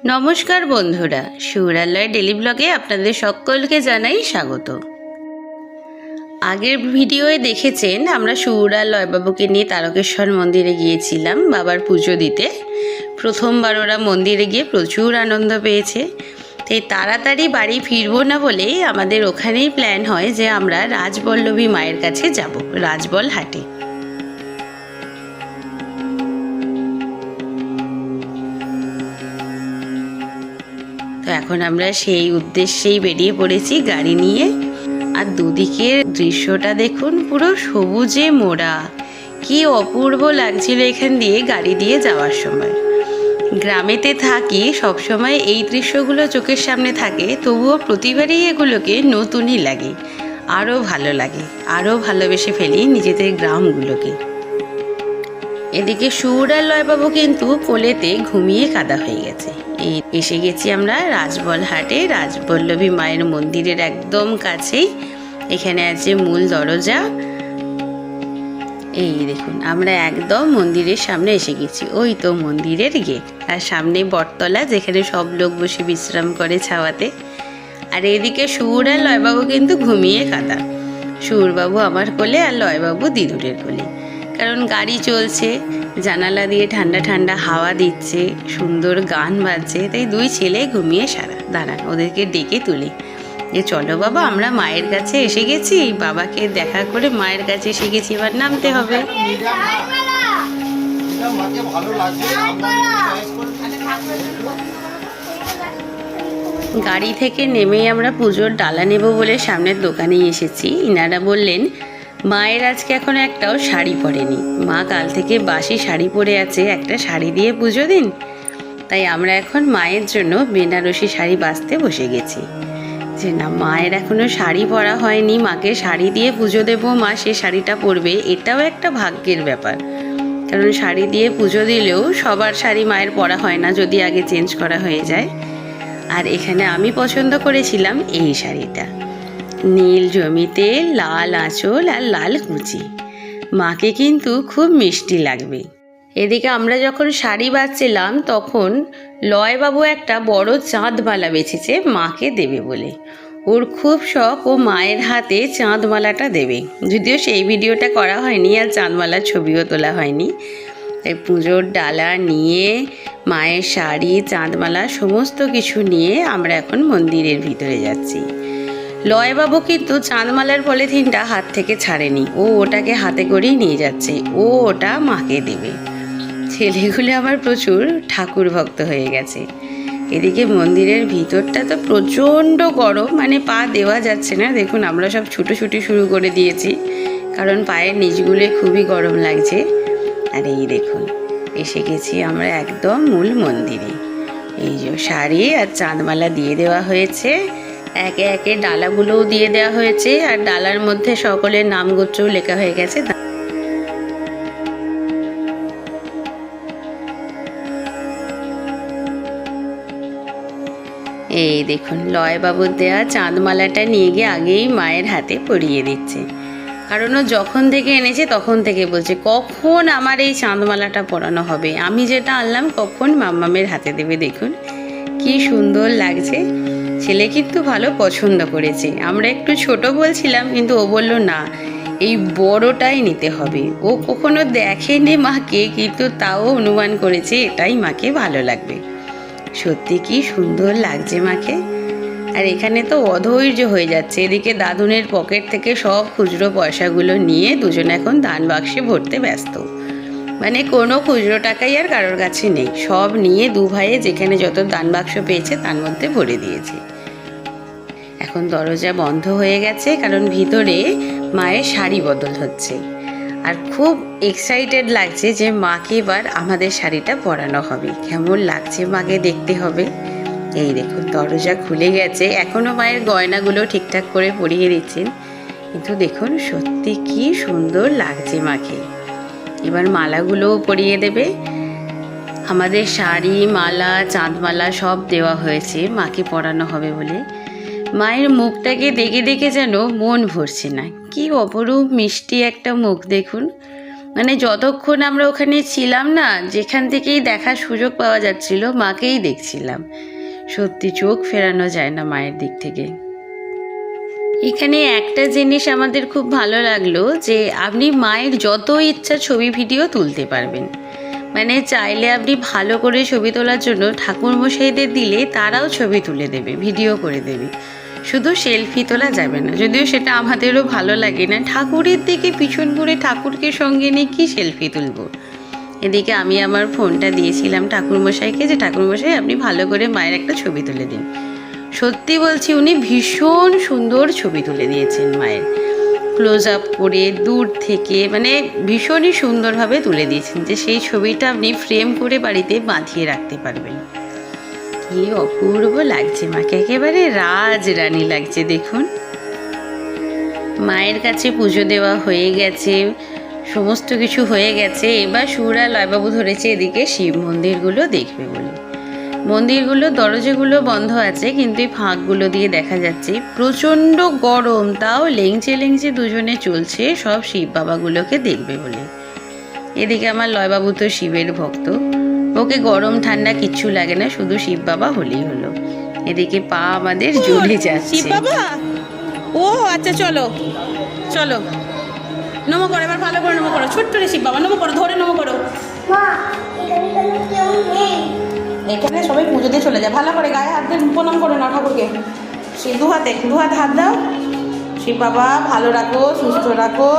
নমস্কার বন্ধুরা, সুরালয় ডেলি ব্লগে আপনাদের সকলকে জানাই স্বাগত। আগের ভিডিওয়ে দেখেছেন আমরা সুরালয় বাবুকে নিয়ে তারকেশ্বর মন্দিরে গিয়েছিলাম বাবার পুজো দিতে। প্রথমবার ওরা মন্দিরে গিয়ে প্রচুর আনন্দ পেয়েছে। তাই তাড়াতাড়ি বাড়ি ফিরবো না বলেই আমাদের ওখানেই প্ল্যান হয় যে আমরা রাজবল্লভী মায়ের কাছে যাব, রাজবল হাটে। তো এখন আমরা সেই উদ্দেশ্যেই বেরিয়ে পড়েছি গাড়ি নিয়ে। আর দুদিকের দৃশ্যটা দেখুন, পুরো সবুজে মোড়া, কি অপূর্ব লাগছিল এখান দিয়ে গাড়ি দিয়ে যাওয়ার সময়। গ্রামেতে থাকি, সবসময় এই দৃশ্যগুলো চোখের সামনে থাকে, তবুও প্রতিবারই এগুলোকে নতুনই লাগে, আরও ভালো লাগে, আরও ভালোবেসে ফেলি নিজেদের গ্রামগুলোকে। এদিকে সুরালয় বাবু কিন্তু কোলেতে ঘুমিয়ে কাদা হয়ে গেছে। এসে গেছি আমরা রাজবল হাটে, রাজবল্লভী মায়ের মন্দিরের একদম কাছেই। এখানে আছে মূল দরজা। এই দেখুন, আমরা একদম মন্দিরের সামনে এসে গেছি। ওই তো মন্দিরের গেট, আর সামনে বটতলা যেখানে সব লোক বসে বিশ্রাম করে ছাওয়াতে। আর এদিকে সুর আর লয়বাবু কিন্তু ঘুমিয়ে কাদা। সুরবাবু আমার কোলে আর লয়বাবু দিদুরের কোলে। কারণ গাড়ি চলছে, জানালা দিয়ে ঠান্ডা ঠান্ডা হাওয়া দিচ্ছে, সুন্দর গান বাজছে, তাই দুই ছেলে ঘুমিয়ে সারা। দাঁড়ান, ওদেরকে ডেকে তুলি যে চলো বাবা, আমরা মায়ের কাছে এসে গেছি, বাবাকে দেখা করে মায়ের কাছে এসে গেছি, এবার নামতে হবে। গাড়ি থেকে নেমেই আমরা পুজোর ডালা নেব বলে সামনের দোকানে এসেছি। ইনারা বললেন মায়ের আজকে এখন একটাও শাড়ি পরেনি, মা কাল থেকে বাসি শাড়ি পরে আছে, একটা শাড়ি দিয়ে পুজো দিন। তাই আমরা এখন মায়ের জন্য বেনারসি শাড়ি বাছতে বসে গেছি। যে না, মায়ের এখনো শাড়ি পরা হয়নি, মাকে শাড়ি দিয়ে পুজো দেবো, মা সে শাড়িটা পরবে, এটাও একটা ভাগ্যের ব্যাপার। কারণ শাড়ি দিয়ে পুজো দিলেও সবার শাড়ি মায়ের পরা হয় না, যদি আগে চেঞ্জ করা হয়ে যায়। আর এখানে আমি পছন্দ করেছিলাম এই শাড়িটা, নীল জমিতে লাল আঁচল আর লাল কুচি। মাকে কিন্তু খুব মিষ্টি লাগবে। এদিকে আমরা যখন শাড়ি বাছছিলাম তখন লয়বাবু একটা বড় চাঁদমালা বেছেছে মাকে দেবে বলে। ওর খুব শখ, ও মায়ের হাতে চাঁদমালাটা দেবে। যদিও সেই ভিডিওটা করা হয়নি আর চাঁদমালার ছবিও তোলা হয়নি। তাই পুজোর ডালা নিয়ে, মায়ের শাড়ি, চাঁদমালা সমস্ত কিছু নিয়ে আমরা এখন মন্দিরের ভিতরে যাচ্ছি। লয়বাবু কিন্তু চাঁদমালার পলিথিনটা হাত থেকে ছাড়েনি, ও ওটাকে হাতে করেই নিয়ে যাচ্ছে, ও ওটা মাকে দেবে। ছেলেগুলো আমার প্রচুর ঠাকুর ভক্ত হয়ে গেছে। এদিকে মন্দিরের ভিতরটা তো প্রচণ্ড গরম, মানে পা দেওয়া যাচ্ছে না। দেখুন, আমরা সব ছুটোছুটি শুরু করে দিয়েছি, কারণ পায়ের নিচগুলো খুবই গরম লাগছে। আর এই দেখুন, এসে গেছি আমরা একদম মূল মন্দিরে। এই যে শাড়ি আর চাঁদমালা দিয়ে দেওয়া হয়েছে, একে একে ডালাগুলোও দিয়ে দেওয়া হয়েছে, আর ডালার মধ্যে সকলের নাম গোত্রও লেখা হয়ে গেছে। এই দেখুন, লয়বাবুর দেওয়া চাঁদমালাটা নিয়ে গিয়ে আগেই মায়ের হাতে পরিয়ে দিচ্ছে। কারণ ও যখন থেকে এনেছে তখন থেকে বলছে কখন আমার এই চাঁদমালাটা পরানো হবে, আমি যেটা আনলাম কখন মাম্মামের হাতে দেবে। দেখুন কি সুন্দর লাগছে। ছেলে কিন্তু ভালো পছন্দ করেছে। আমরা একটু ছোট বলছিলাম, কিন্তু ও বলল না, এই বড়টাই নিতে হবে। ও কখনো দেখেনি মাকে, কিন্তু তাও অনুমান করেছে এটাই মাকে ভালো লাগবে। সত্যি কি সুন্দর লাগছে মাকে। আর এখানে তো অধৈর্য হয়ে যাচ্ছে। এদিকে দাদুনের পকেট থেকে সব খুচরো পয়সাগুলো নিয়ে দুজন এখন দান বাক্সে ভরতে ব্যস্ত। মানে কোনো খুচরো টাকাই আর কারোর কাছে নেই, সব নিয়ে দু ভাইয়ে যেখানে যত দান বাক্স পেয়েছে তার মধ্যে ভরে দিয়েছে। এখন দরজা বন্ধ হয়ে গেছে, কারণ ভিতরে মায়ের শাড়ি বদল হচ্ছে। আর খুব এক্সাইটেড লাগছে যে মাকে এবার আমাদের শাড়িটা পরানো হবে। কেমন লাগছে মাকে দেখতে হবে। এই দেখুন, দরজা খুলে গেছে। এখনও মায়ের গয়নাগুলো ঠিকঠাক করে পরিয়ে দিচ্ছেন, কিন্তু দেখুন সত্যি কি সুন্দর লাগছে মাকে। এবার মালাগুলোও পরিয়ে দেবে। আমাদের শাড়ি, মালা, চাঁদমালা সব দেওয়া হয়েছে মাকে পরানো হবে বলে। মায়ের মুখটাকে দেখে দেখে যেন মন ভরছে না। কি অপরূপ মিষ্টি একটা মুখ দেখুন। মানে যতক্ষণ আমরা ওখানে ছিলাম না, যেখান থেকেই দেখার সুযোগ পাওয়া যাচ্ছিল মাকেই দেখছিলাম। সত্যি চোখ ফেরানো যায় না মায়ের দিক থেকে। এখানে একটা জিনিস আমাদের খুব ভালো লাগলো যে আপনি মায়ের যত ইচ্ছা ছবি ভিডিও তুলতে পারবেন। মানে চাইলে আপনি ভালো করে ছবি তোলার জন্য ঠাকুরমশাইদের দিলে তারাও ছবি তুলে দেবে, ভিডিও করে দেবে। শুধু সেলফি তোলা যাবে না, যদিও সেটা আমাদেরও ভালো লাগে না। ঠাকুরের দিকে পিছন ঘুরে ঠাকুরকে সঙ্গে নিয়ে কি সেলফি তুলবো। এদিকে আমি আমার ফোনটা দিয়েছিলাম ঠাকুরমশাইকে যে ঠাকুরমশাই আপনি ভালো করে মায়ের একটা ছবি তুলে দিন। সত্যি বলছি উনি ভীষণ সুন্দর ছবি তুলে দিয়েছেন মায়ের, ক্লোজ আপ করে দূর থেকে, মানে ভীষণই সুন্দরভাবে তুলে দিয়েছেন যে সেই ছবিটা আপনি ফ্রেম করে বাড়িতে বাঁধিয়ে রাখতে পারবেন। কি অপূর্ব লাগছে মাকে, একেবারে রাজরানী লাগছে। দেখুন মায়ের কাছে পুজো দেওয়া হয়ে গেছে, সমস্ত কিছু হয়ে গেছে। এবার সুরা লয়বাবু ধরেছে এদিকে শিব মন্দিরগুলো দেখবে বলে। মন্দিরগুলো দরজাগুলো বন্ধ আছে, কিন্তু এই ফাঁকগুলো দিয়ে দেখা যাচ্ছে প্রচণ্ড গরম, তাও লেংচে লেংচে দুজনে চলছে সব শিব বাবাগুলোকে দেখবে বলে। এদিকে আমার লয়বাবু তো শিবের ভক্ত, ওকে গরম ঠান্ডা কিচ্ছু লাগে না, শুধু শিব বাবা হলেই হলো। এদিকে পা আমাদের জ্বলে যাচ্ছে। শিব বাবা, ও আচ্ছা চলো চলো নমো করো, এবার ভালো করে নমো করো, ছোট্ট রে শিব বাবা, নমো করো, ধরে নমো করো। এখানে সবাই পুজো দিয়ে চলে যায়, ভালো করে গায়ে হাত দিয়ে প্রণাম করো না ঠাকুরকে। সেই দু হাতে হাত দাও। শিব বাবা ভালো রাখো, সুস্থ রাখো।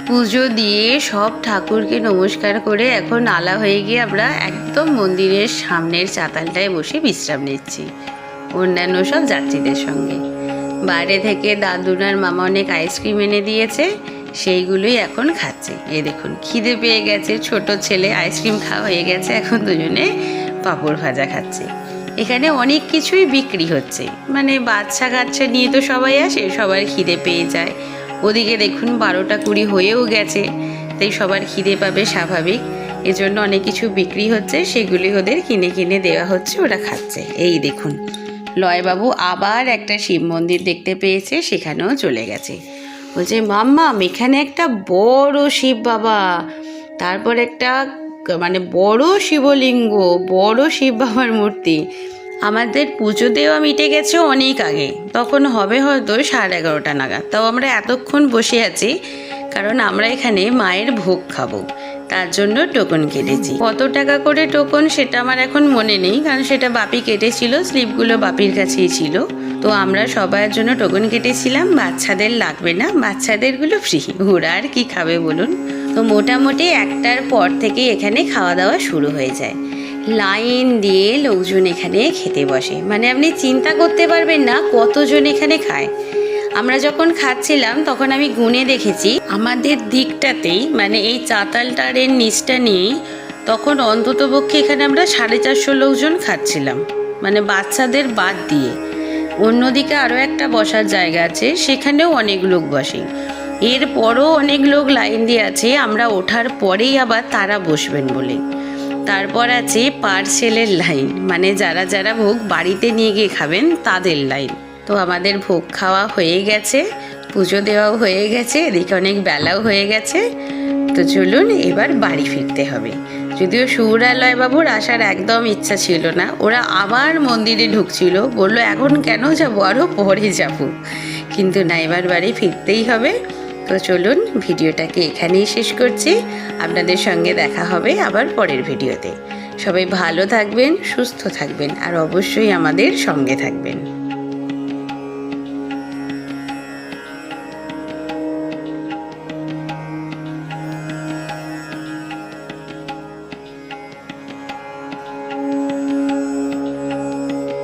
পুজো দিয়ে সব ঠাকুরকে নমস্কার করে এখন আলা হয়ে গিয়ে আমরা একদম মন্দিরের সামনের চাতালটায় বসে বিশ্রাম নিচ্ছি অন্যান্য সব যাত্রীদের সঙ্গে। বাইরে থেকে দাদুনার মামা অনেক আইসক্রিম এনে দিয়েছে, সেইগুলোই এখন খাচ্ছে। এ দেখুন খিদে পেয়ে গেছে, ছোট ছেলে আইসক্রিম খাওয়া হয়ে গেছে, এখন দুজনে পাঁপড় ভাজা খাচ্ছে। এখানে অনেক কিছুই বিক্রি হচ্ছে, মানে বাচ্চা কাচ্চা নিয়ে তো সবাই আসে, সবার খিদে পেয়ে যায়। ওদিকে দেখুন 12টা 20 হয়েও গেছে, তাই সবার খিদে পাবে স্বাভাবিক। এজন্য অনেক কিছু বিক্রি হচ্ছে, সেগুলি ওদের কিনে কিনে দেওয়া হচ্ছে, ওরা খাচ্ছে। এই দেখুন লয়বাবু আবার একটা শিব মন্দির দেখতে পেয়েছে, সেখানেও চলে গেছে। বলছে মাম্মাম এখানে একটা বড় শিব বাবা, তারপর একটা মানে বড় শিবলিঙ্গ, বড় শিব বাবার মূর্তি। আমাদের পুজো দেওয়া মিটে গেছে অনেক আগে, তখন হবে হয়তো 11:30 নাগাদ। তাও আমরা এতক্ষণ বসে আছি কারণ আমরা এখানে মায়ের ভোগ খাবো, তার জন্য টোকন কেটেছি। কত টাকা করে টোকন সেটা আমার এখন মনে নেই, কারণ সেটা বাপি কেটেছিল, স্লিপগুলো বাপির কাছেই ছিল। তো আমরা সবার জন্য টোকন কেটেছিলাম, বাচ্চাদের লাগবে না, বাচ্চাদেরগুলো ফ্রি, ওরা আর কি খাবে বলুন। তো মোটামুটি 1টার পর থেকে এখানে খাওয়া দাওয়া শুরু হয়ে যায়। লাইন দিয়ে লোকজন এখানে খেতে বসে, মানে আপনি চিন্তা করতে পারবেন না কতজন এখানে খায়। আমরা যখন খাচ্ছিলাম তখন আমি গুনে দেখেছি আমাদের দিকটাতেই, মানে এই চাতালটারের নিচটা নিয়েই তখন অন্ততপক্ষে এখানে আমরা 450 লোকজন খাচ্ছিলাম, মানে বাচ্চাদের বাদ দিয়ে। অন্যদিকে আরও একটা বসার জায়গা আছে, সেখানেও অনেক লোক বসে। এরপরও অনেক লোক লাইন দিয়ে আছে, আমরা ওঠার পরেই আবার তারা বসবেন বলে। তারপর আছে পার্সেলের লাইন, মানে যারা যারা ভোগ বাড়িতে নিয়ে গিয়ে খাবেন তাদের লাইন। তো আমাদের ভোগ খাওয়া হয়ে গেছে, পুজো দেওয়াও হয়ে গেছে, এদিকে অনেক বেলাও হয়ে গেছে। তো চলুন এবার বাড়ি ফিরতে হবে। যদিও সুরালয় বাবুর আসার একদম ইচ্ছা ছিল না, ওরা আবার মন্দিরে ঢুকছিল, বললো এখন কেন যাবো, আরও পরে যাব, কিন্তু না এবার বাড়ি ফিরতেই হবে। তো চলুন ভিডিওটাকে এখানেই শেষ করছি, আপনাদের সঙ্গে দেখা হবে আবার পরের ভিডিওতে। সবাই ভালো থাকবেন, সুস্থ থাকবেন, আর অবশ্যই আমাদের সঙ্গে থাকবেন।